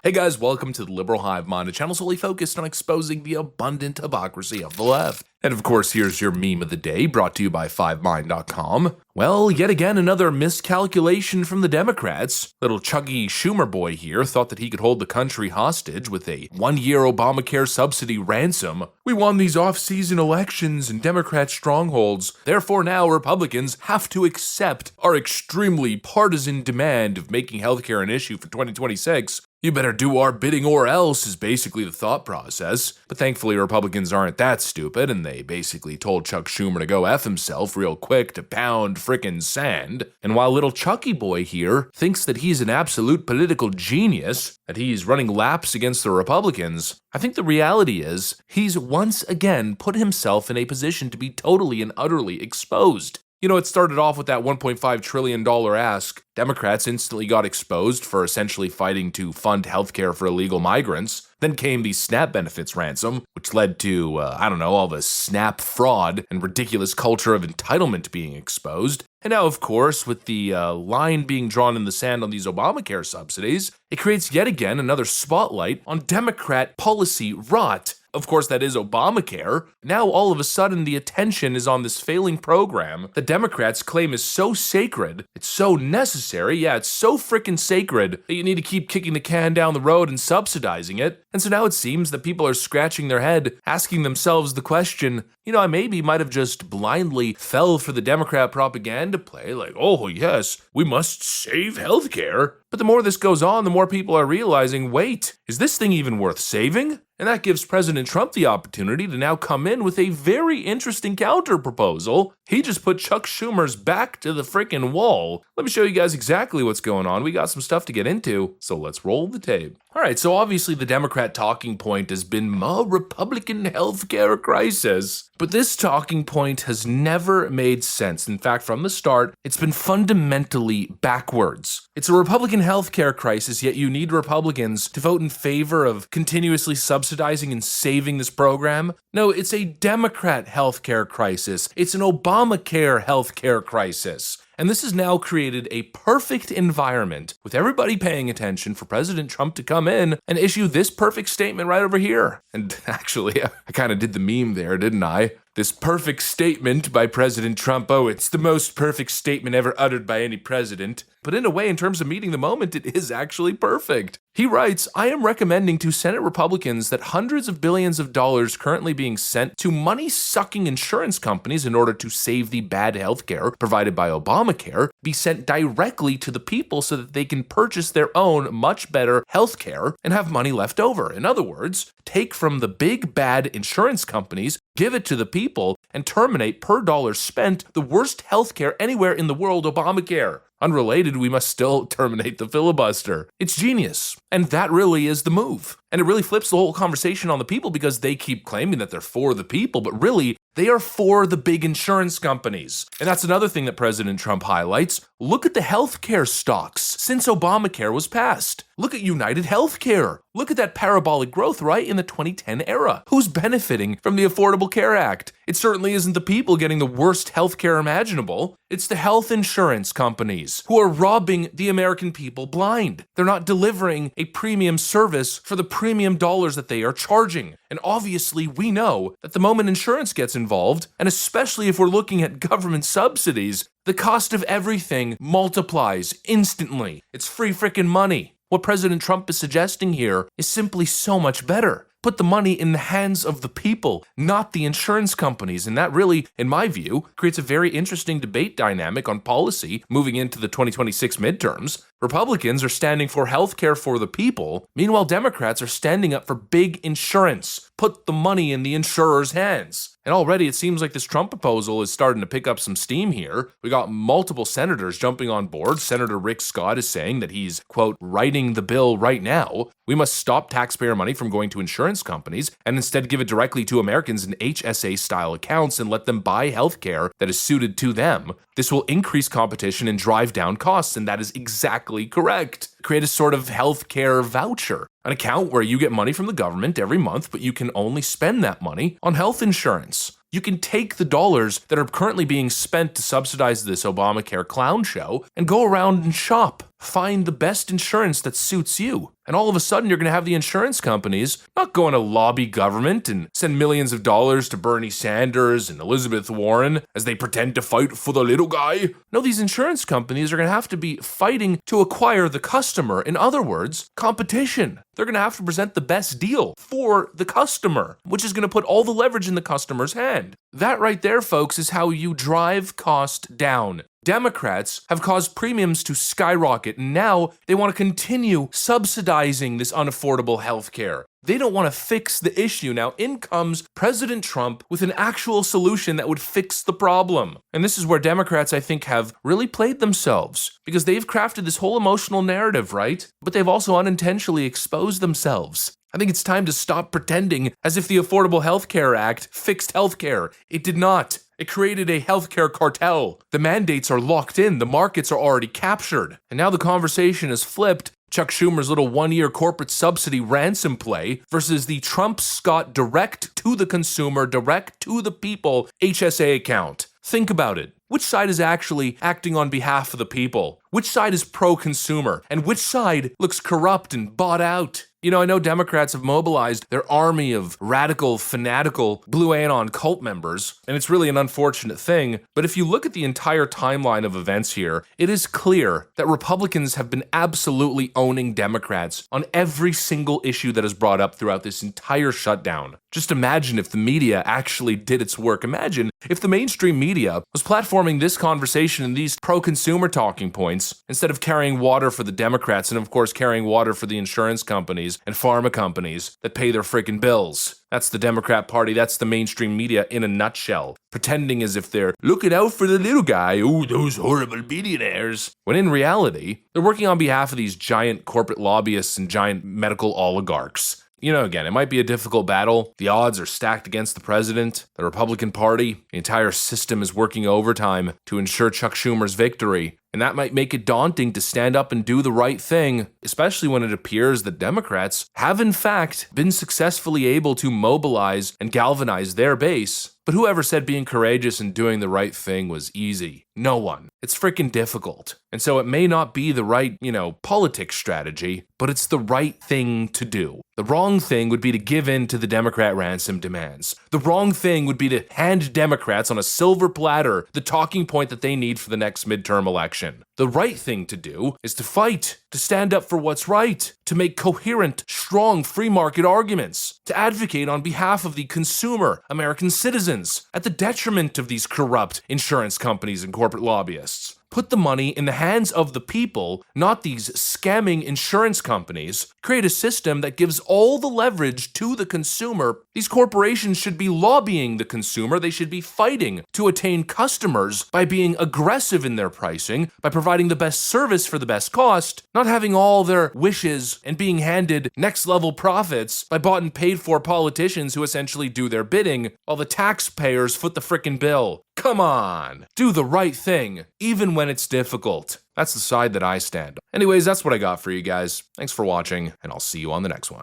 Hey guys, welcome to the Liberal Hive Mind, a channel solely focused on exposing the abundant hypocrisy of the left. And of course, here's your meme of the day, brought to you by 5mind.com. Well, yet again, another miscalculation from the Democrats. Little chuggy Schumer boy here thought that he could hold the country hostage with a one-year Obamacare subsidy ransom. We won these off-season elections in Democrat strongholds. Therefore now Republicans have to accept our extremely partisan demand of making healthcare an issue for 2026. You better do our bidding or else is basically the thought process. But thankfully Republicans aren't that stupid, and they basically told Chuck Schumer to go F himself real quick to pound frickin' sand. And while little Chucky boy here thinks that he's an absolute political genius, that he's running laps against the Republicans, I think the reality is he's once again put himself in a position to be totally and utterly exposed. You know, it started off with that $1.5 trillion ask. Democrats instantly got exposed for essentially fighting to fund healthcare for illegal migrants. Then came the SNAP benefits ransom, which led to, all the SNAP fraud and ridiculous culture of entitlement being exposed. And now, of course, with the line being drawn in the sand on these Obamacare subsidies, it creates yet again another spotlight on Democrat policy rot. Of course, that is Obamacare. Now, all of a sudden, the attention is on this failing program that Democrats claim is so sacred, it's so necessary, yeah, it's so frickin' sacred that you need to keep kicking the can down the road and subsidizing it. And so now it seems that people are scratching their head, asking themselves the question, I maybe might have just blindly fell for the Democrat propaganda play, like, oh yes, we must save healthcare. But the more this goes on, the more people are realizing, wait, is this thing even worth saving? And that gives President Trump the opportunity to now come in with a very interesting counter-proposal. He just put Chuck Schumer's back to the frickin' wall. Let me show you guys exactly what's going on. We got some stuff to get into, so let's roll the tape. Alright, so obviously the Democrat talking point has been a Republican healthcare crisis. But this talking point has never made sense. In fact, from the start, it's been fundamentally backwards. It's a Republican healthcare crisis, yet you need Republicans to vote in favor of continuously subsidizing and saving this program. No, it's a Democrat healthcare crisis. It's an Obamacare healthcare crisis. And this has now created a perfect environment with everybody paying attention for President Trump to come in and issue this perfect statement right over here. And actually, I kind of did the meme there, didn't I? This perfect statement by President Trump. Oh, it's the most perfect statement ever uttered by any president. But in a way, in terms of meeting the moment, it is actually perfect. He writes, I am recommending to Senate Republicans that hundreds of billions of dollars currently being sent to money-sucking insurance companies in order to save the bad healthcare provided by Obamacare be sent directly to the people so that they can purchase their own much better healthcare and have money left over. In other words, take from the big bad insurance companies, give it to the people, and terminate per dollar spent the worst healthcare anywhere in the world, Obamacare. Unrelated, we must still terminate the filibuster. It's genius. And that really is the move. And it really flips the whole conversation on the people because they keep claiming that they're for the people, but really, they are for the big insurance companies. And that's another thing that President Trump highlights. Look at the healthcare stocks since Obamacare was passed. Look at United Healthcare. Look at that parabolic growth right in the 2010 era. Who's benefiting from the Affordable Care Act? It certainly isn't the people getting the worst healthcare imaginable. It's the health insurance companies who are robbing the American people blind. They're not delivering a premium service for the premium dollars that they are charging. And obviously we know that the moment insurance gets involved, and especially if we're looking at government subsidies, the cost of everything multiplies instantly. It's free frickin' money. What President Trump is suggesting here is simply so much better. Put the money in the hands of the people, not the insurance companies. And that really, in my view, creates a very interesting debate dynamic on policy moving into the 2026 midterms. Republicans are standing for healthcare for the people. Meanwhile, Democrats are standing up for big insurance. Put the money in the insurers' hands. And already it seems like this Trump proposal is starting to pick up some steam here. We got multiple senators jumping on board. Senator Rick Scott is saying that he's, quote, writing the bill right now. We must stop taxpayer money from going to insurance companies and instead give it directly to Americans in HSA-style accounts and let them buy healthcare that is suited to them. This will increase competition and drive down costs, and that is exactly correct. Create a sort of healthcare voucher, an account where you get money from the government every month, but you can only spend that money on health insurance. You can take the dollars that are currently being spent to subsidize this Obamacare clown show and go around and shop. find the best insurance that suits you. And all of a sudden, you're going to have the insurance companies not going to lobby government and send millions of dollars to Bernie Sanders and Elizabeth Warren as they pretend to fight for the little guy. No, these insurance companies are going to have to be fighting to acquire the customer. In other words, competition. They're going to have to present the best deal for the customer, which is going to put all the leverage in the customer's hand. That right there, folks, is how you drive cost down. Democrats have caused premiums to skyrocket, and now they want to continue subsidizing this unaffordable health care. They don't want to fix the issue. Now, in comes President Trump with an actual solution that would fix the problem. And this is where Democrats, I think, have really played themselves, because they've crafted this whole emotional narrative, right? But they've also unintentionally exposed themselves. I think it's time to stop pretending as if the Affordable Health Care Act fixed healthcare. It did not. It created a healthcare cartel. The mandates are locked in. The markets are already captured. And now the conversation is flipped. Chuck Schumer's little one-year corporate subsidy ransom play versus the Trump-Scott direct to the consumer, direct to the people HSA account. Think about it. Which side is actually acting on behalf of the people? Which side is pro-consumer? And which side looks corrupt and bought out? You know, I know Democrats have mobilized their army of radical, fanatical Blue Anon cult members, and it's really an unfortunate thing, but if you look at the entire timeline of events here, it is clear that Republicans have been absolutely owning Democrats on every single issue that is brought up throughout this entire shutdown. Just imagine if the media actually did its work. Imagine if the mainstream media was platforming this conversation and these pro-consumer talking points instead of carrying water for the Democrats and, of course, carrying water for the insurance companies and pharma companies that pay their freaking bills. That's the Democrat Party. That's the mainstream media in a nutshell. Pretending as if they're looking out for the little guy. Ooh, those horrible billionaires. When in reality, they're working on behalf of these giant corporate lobbyists and giant medical oligarchs. You know, again, it might be a difficult battle. The odds are stacked against the president, the Republican Party. The entire system is working overtime to ensure Chuck Schumer's victory. And that might make it daunting to stand up and do the right thing, especially when it appears that Democrats have in fact been successfully able to mobilize and galvanize their base. But whoever said being courageous and doing the right thing was easy? No one. It's freaking difficult. And so it may not be the right, politics strategy, but it's the right thing to do. The wrong thing would be to give in to the Democrat ransom demands. The wrong thing would be to hand Democrats on a silver platter the talking point that they need for the next midterm election. The right thing to do is to fight, to stand up for what's right, to make coherent, strong free market arguments, to advocate on behalf of the consumer, American citizens, at the detriment of these corrupt insurance companies and corporate lobbyists. Put the money in the hands of the people, not these scamming insurance companies. Create a system that gives all the leverage to the consumer. These corporations should be lobbying the consumer. They should be fighting to attain customers by being aggressive in their pricing, by providing the best service for the best cost, not having all their wishes and being handed next-level profits by bought and paid for politicians who essentially do their bidding while the taxpayers foot the frickin' bill. Come on, do the right thing, even when it's difficult. That's the side that I stand on. Anyways, that's what I got for you guys. Thanks for watching, and I'll see you on the next one.